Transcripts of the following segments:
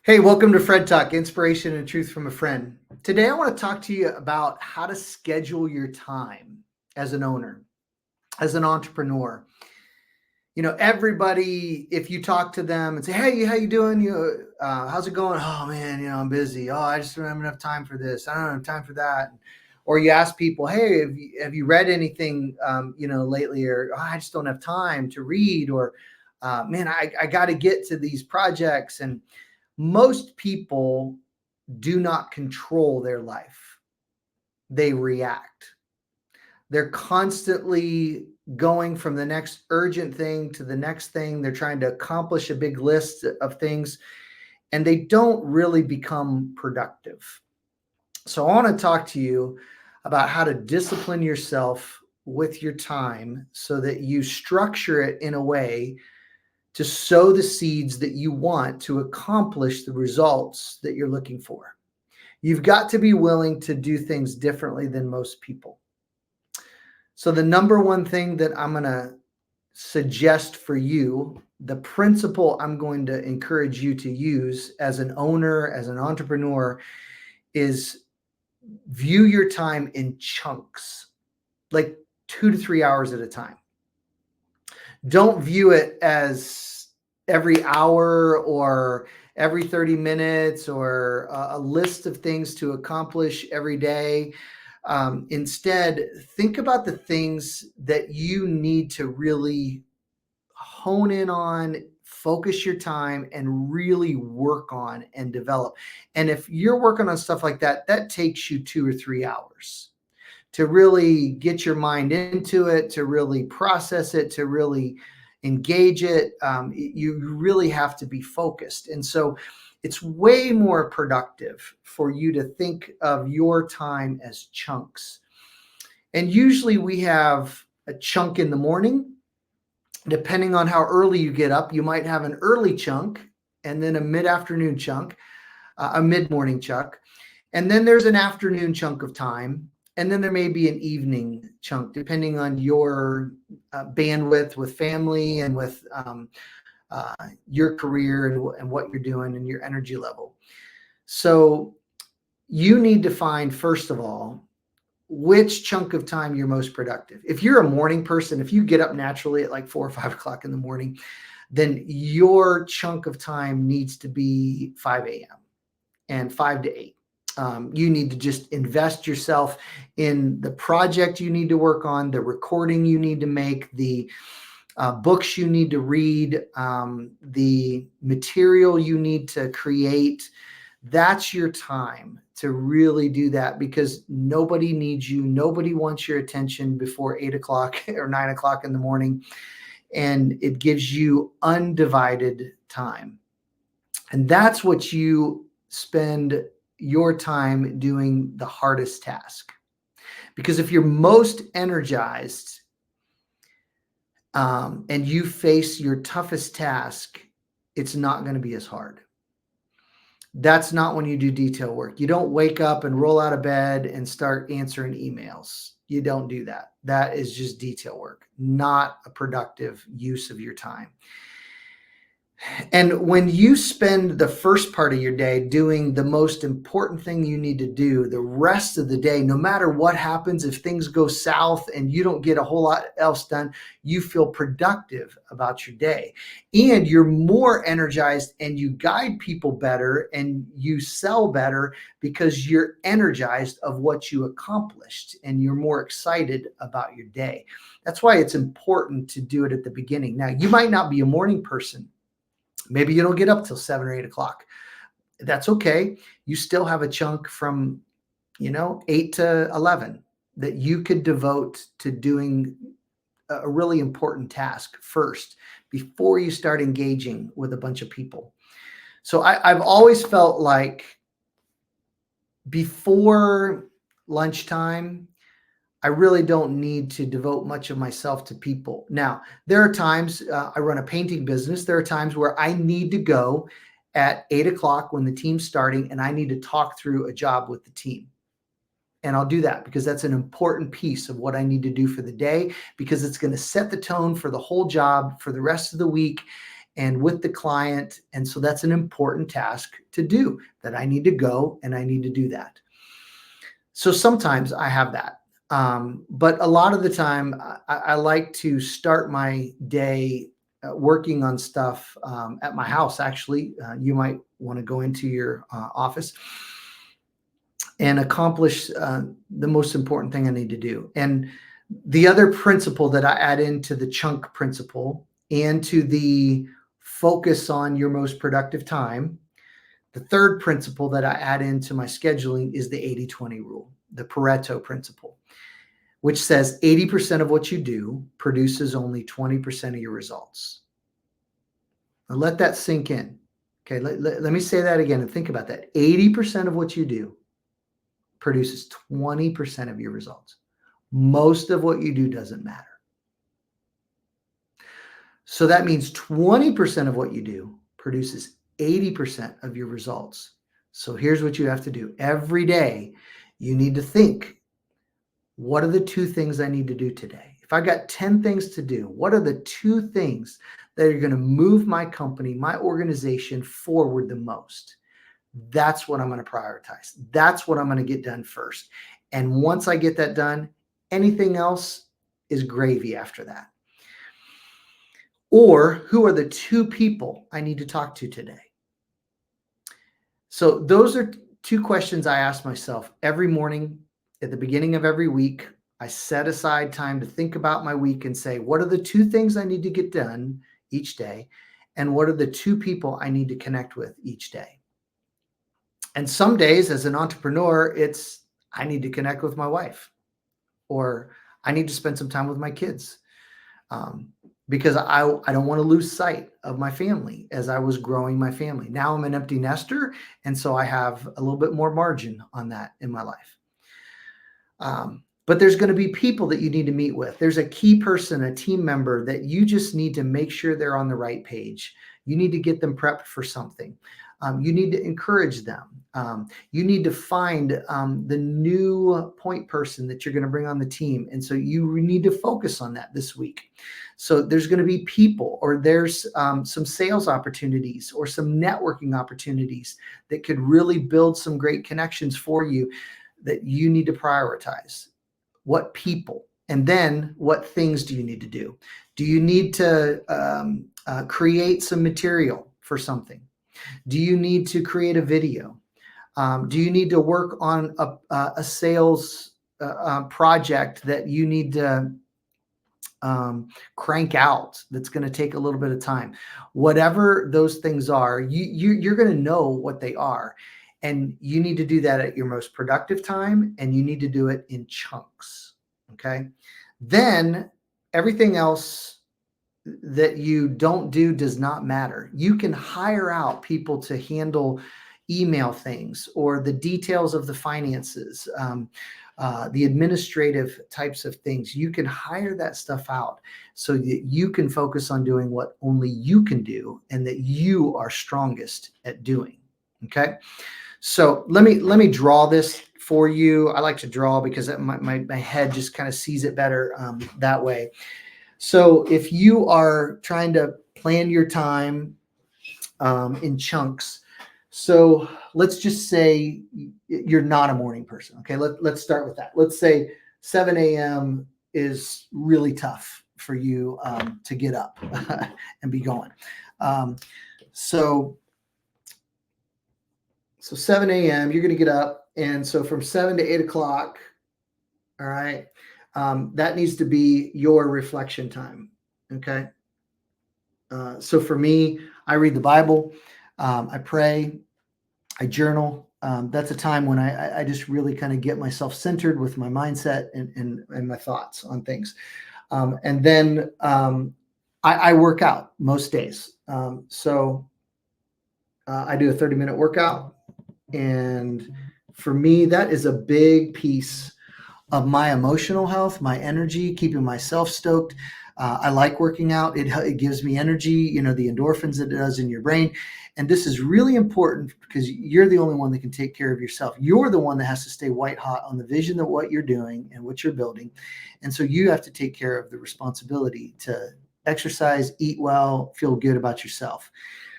Hey, welcome to Fred Talk, inspiration and truth from a friend. Today, I want to talk to you about how to schedule your time as an owner, as an entrepreneur. Everybody, if you talk to them and say, "Hey, how you doing? How's it going?" "Oh man, I'm busy. Oh, I just don't have enough time for this. I don't have time for that." Or you ask people, "Hey, have you read anything, lately?" Or, "Oh, I just don't have time to read." Or, "Man, I got to get to these projects." And most people do not control their life. They react. They're constantly going from the next urgent thing to the next thing. They're trying to accomplish a big list of things, and they don't really become productive. So, I want to talk to you about how to discipline yourself with your time so that you structure it in a way to sow the seeds that you want to accomplish the results that you're looking for. You've got to be willing to do things differently than most people. So, the number one thing that I'm going to suggest for you, the principle I'm going to encourage you to use as an owner, as an entrepreneur, is view your time in chunks, like 2 to 3 hours at a time. Don't view it as every hour or every 30 minutes or a list of things to accomplish every day. Instead, think about the things that you need to really hone in on, focus your time, and really work on and develop. And if you're working on stuff like that, that takes you 2 or 3 hours to really get your mind into it, to really process it, to really engage it. You really have to be focused. And so it's way more productive for you to think of your time as chunks. And usually we have a chunk in the morning. Depending on how early you get up, you might have an early chunk and then a mid afternoon chunk, a mid morning chunk. And then there's an afternoon chunk of time. And then there may be an evening chunk, depending on your bandwidth with family and with your career and what you're doing and your energy level. So you need to find, first of all, which chunk of time you're most productive. If you're a morning person, if you get up naturally at like 4 or 5 o'clock in the morning, then your chunk of time needs to be 5 a.m. and 5 to 8. You need to just invest yourself in the project you need to work on, the recording you need to make, the books you need to read, the material you need to create. That's your time to really do that, because nobody needs you. Nobody wants your attention before 8 o'clock or 9 o'clock in the morning. And it gives you undivided time. And that's what you spend your time doing, the hardest task. Because if you're most energized and you face your toughest task, it's not going to be as hard. That's not when you do detail work. You don't wake up and roll out of bed and start answering emails. You don't do that. That is just detail work, not a productive use of your time. And when you spend the first part of your day doing the most important thing you need to do, the rest of the day, no matter what happens, if things go south and you don't get a whole lot else done, you feel productive about your day. And you're more energized and you guide people better and you sell better because you're energized of what you accomplished and you're more excited about your day. That's why it's important to do it at the beginning. Now, you might not be a morning person. Maybe you don't get up till 7 or 8 o'clock. That's okay. You still have a chunk from, 8 to 11 that you could devote to doing a really important task first before you start engaging with a bunch of people. So I've always felt like before lunchtime, I really don't need to devote much of myself to people. Now, there are times I run a painting business. There are times where I need to go at 8 o'clock when the team's starting and I need to talk through a job with the team. And I'll do that because that's an important piece of what I need to do for the day, because it's going to set the tone for the whole job for the rest of the week. and with the client. And so that's an important task to do, that I need to go and I need to do that. So sometimes I have that. But a lot of the time, I like to start my day working on stuff at my house. Actually, you might want to go into your office and accomplish the most important thing I need to do. And the other principle that I add into the chunk principle and to the focus on your most productive time, the third principle that I add into my scheduling is the 80-20 rule, the Pareto principle, which says 80% of what you do produces only 20% of your results. Now let that sink in. Okay, let me say that again and think about that. 80% of what you do produces 20% of your results. Most of what you do doesn't matter. So that means 20% of what you do produces 80% of your results. So here's what you have to do. Every day, you need to think, what are the 2 things I need to do today? If I got 10 things to do, what are the 2 things that are going to move my company, my organization forward the most? That's what I'm going to prioritize. That's what I'm going to get done first. And once I get that done, anything else is gravy after that. Or who are the 2 people I need to talk to today? So those are 2 questions I ask myself every morning at the beginning of every week. I set aside time to think about my week and say, what are the 2 things I need to get done each day? And what are the 2 people I need to connect with each day? And some days as an entrepreneur, it's I need to connect with my wife, or I need to spend some time with my kids. Because I don't want to lose sight of my family as I was growing my family. Now I'm an empty nester, and so I have a little bit more margin on that in my life. But there's going to be people that you need to meet with. There's a key person, a team member that you just need to make sure they're on the right page. You need to get them prepped for something. You need to encourage them. You need to find the new point person that you're going to bring on the team. And so you need to focus on that this week. So there's going to be people, or there's some sales opportunities or some networking opportunities that could really build some great connections for you that you need to prioritize. What people? And then what things do you need to do? Do you need to create some material for something? Do you need to create a video? Do you need to work on a sales project that you need to crank out that's going to take a little bit of time? Whatever those things are, you're going to know what they are. And you need to do that at your most productive time, and you need to do it in chunks. Okay. Then everything else that you don't do does not matter. You can hire out people to handle email things or the details of the finances, the administrative types of things. You can hire that stuff out so that you can focus on doing what only you can do and that you are strongest at doing. Okay. So let me draw this for you. I like to draw because my head just kind of sees it better that way. So if you are trying to plan your time in chunks, so let's just say you're not a morning person. Okay, let's start with that. Let's say 7 a.m. is really tough for you to get up and be going. So 7 a.m. you're going to get up, and so from 7 to 8 o'clock, all right, that needs to be your reflection time. Okay. So for me, I read the Bible, I pray, I journal. That's a time when I just really kind of get myself centered with my mindset and my thoughts on things. And then I work out most days. So I do a 30-minute workout. And for me, that is a big piece of my emotional health, my energy, keeping myself stoked. I like working out. It gives me energy, the endorphins that it does in your brain. And this is really important because you're the only one that can take care of yourself. You're the one that has to stay white hot on the vision of what you're doing and what you're building. And so you have to take care of the responsibility to exercise, eat well, feel good about yourself.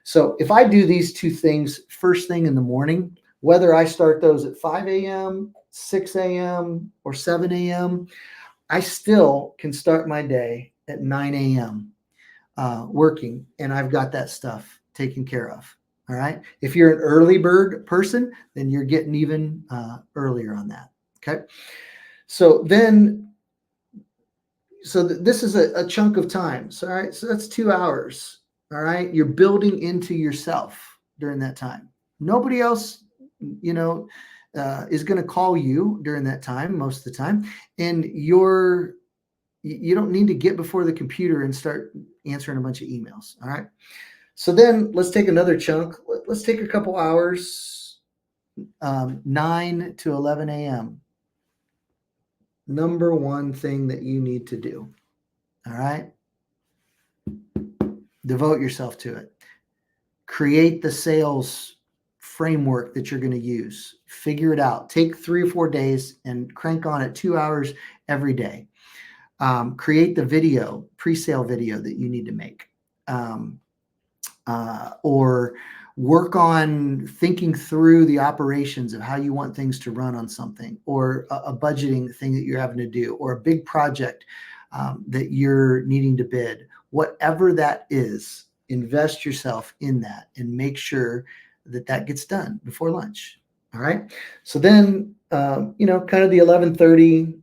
So if I do these two things first thing in the morning, whether I start those at 5 a.m., 6 a.m., or 7 a.m., I still can start my day at 9 a.m. Working, and I've got that stuff taken care of. All right. If you're an early bird person, then you're getting even earlier on that. Okay. So then, this is a chunk of time. So, all right. So that's 2 hours. All right. You're building into yourself during that time. Nobody else, is going to call you during that time most of the time. And you don't need to get before the computer and start answering a bunch of emails. All right. So then let's take another chunk. Let's take a couple hours, 9 to 11 a.m. Number one thing that you need to do. All right. Devote yourself to it. Create the sales framework that you're going to use. Figure it out. Take 3 or 4 days and crank on it 2 hours every day. Create the video, pre-sale video that you need to make. Or work on thinking through the operations of how you want things to run on something, or a budgeting thing that you're having to do, or a big project that you're needing to bid. Whatever that is, invest yourself in that and make sure that gets done before lunch. All right. So then, kind of the 11:30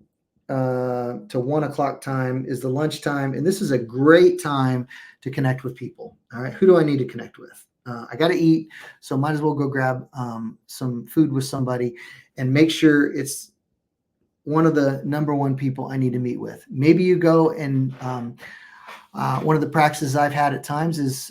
to 1 o'clock time is the lunch time. And this is a great time to connect with people. All right. Who do I need to connect with? I got to eat. So might as well go grab some food with somebody and make sure it's one of the number one people I need to meet with. Maybe you go and one of the practices I've had at times is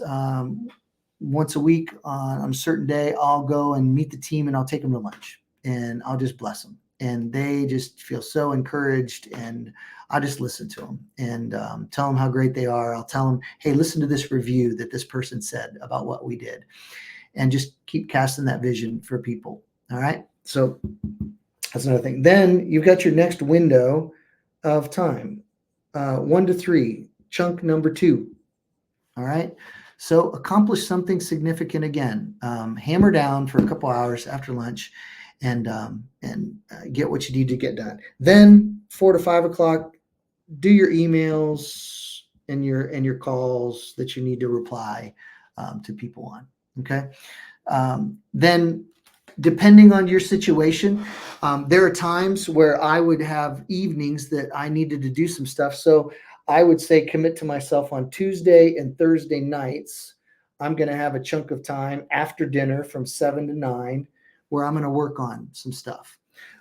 once a week on a certain day, I'll go and meet the team and I'll take them to lunch and I'll just bless them. And they just feel so encouraged, and I just listen to them and tell them how great they are. I'll tell them, hey, listen to this review that this person said about what we did, and just keep casting that vision for people. All right. So that's another thing. Then you've got your next window of time, 1 to 3, chunk number 2. All right. So accomplish something significant again. Hammer down for a couple hours after lunch and get what you need to get done. Then 4 to 5 o'clock, do your emails and your calls that you need to reply to people on. Okay. Then depending on your situation, there are times where I would have evenings that I needed to do some stuff. So I would say commit to myself on Tuesday and Thursday nights. I'm going to have a chunk of time after dinner from 7 to 9 where I'm going to work on some stuff.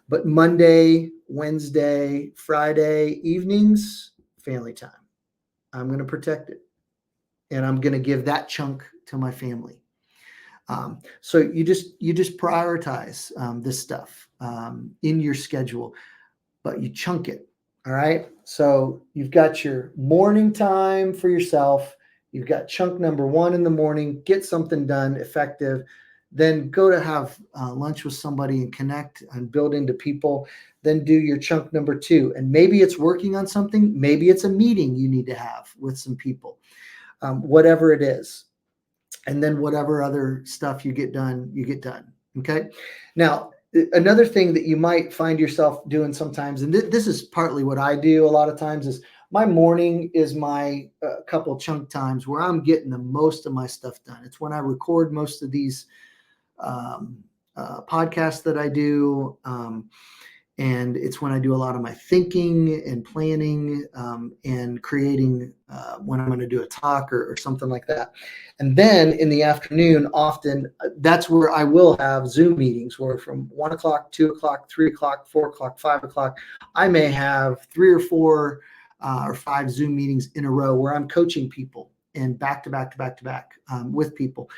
But Monday, Wednesday, Friday evenings, family time. I'm going to protect it. And I'm going to give that chunk to my family. So you just prioritize this stuff in your schedule, but you chunk it. All right. So you've got your morning time for yourself. You've got chunk number 1 in the morning, get something done effective, then go to have lunch with somebody and connect and build into people. Then do your chunk number 2. And maybe it's working on something. Maybe it's a meeting you need to have with some people, whatever it is. And then whatever other stuff you get done, you get done. Okay. Now, another thing that you might find yourself doing sometimes, and this is partly what I do a lot of times, is my morning is my couple chunk times where I'm getting the most of my stuff done. It's when I record most of these podcasts that I do. And it's when I do a lot of my thinking and planning and creating when I'm going to do a talk or something like that. And then in the afternoon, often that's where I will have Zoom meetings where from 1 o'clock, 2 o'clock, 3 o'clock, 4 o'clock, 5 o'clock, I may have 3 or 4 or 5 Zoom meetings in a row where I'm coaching people and back to back with people.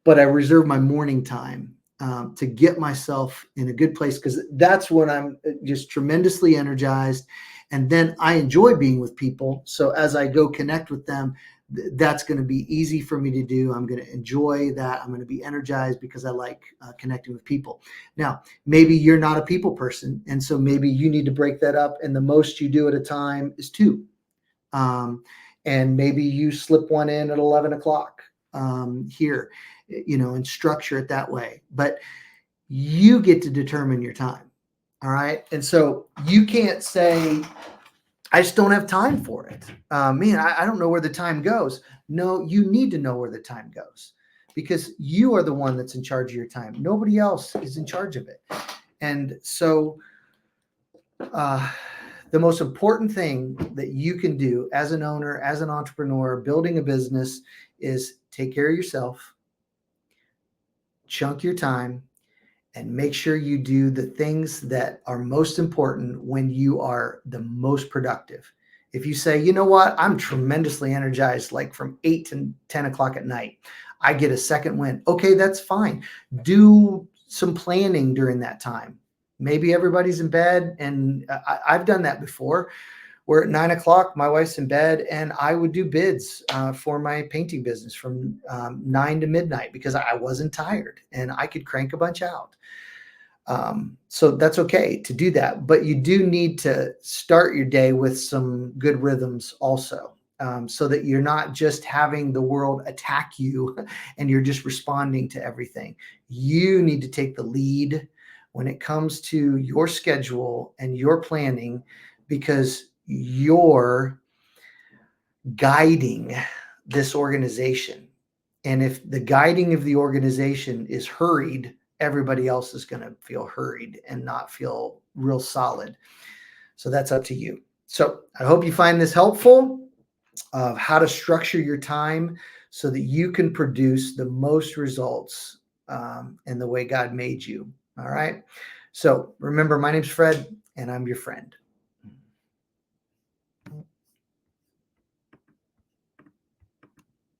But I reserve my morning time to get myself in a good place, because that's when I'm just tremendously energized. And then I enjoy being with people. So as I go connect with them, that's going to be easy for me to do. I'm going to enjoy that. I'm going to be energized because I like connecting with people. Now, maybe you're not a people person. And so maybe you need to break that up. And the most you do at a time is 2. and maybe you slip one in at 11 o'clock here, and structure it that way. But you get to determine your time. All right. And so you can't say, I just don't have time for it. Man, I don't know where the time goes. No, you need to know where the time goes, because you are the one that's in charge of your time. Nobody else is in charge of it. And so the most important thing that you can do as an owner, as an entrepreneur, building a business, is take care of yourself, chunk your time, and make sure you do the things that are most important when you are the most productive. If you say, you know what, I'm tremendously energized, like from 8 to 10 o'clock at night, I get a second wind. Okay, that's fine. Do some planning during that time. Maybe everybody's in bed, and I've done that before, where at 9 o'clock, my wife's in bed, and I would do bids for my painting business from 9 to midnight, because I wasn't tired and I could crank a bunch out. So that's okay to do that, but you do need to start your day with some good rhythms also, so that you're not just having the world attack you and you're just responding to everything. You need to take the lead when it comes to your schedule and your planning, because you're guiding this organization. And if the guiding of the organization is hurried, everybody else is going to feel hurried and not feel real solid. So that's up to you. So I hope you find this helpful, of how to structure your time so that you can produce the most results in the way God made you. All right. So remember, my name's Fred, and I'm your friend.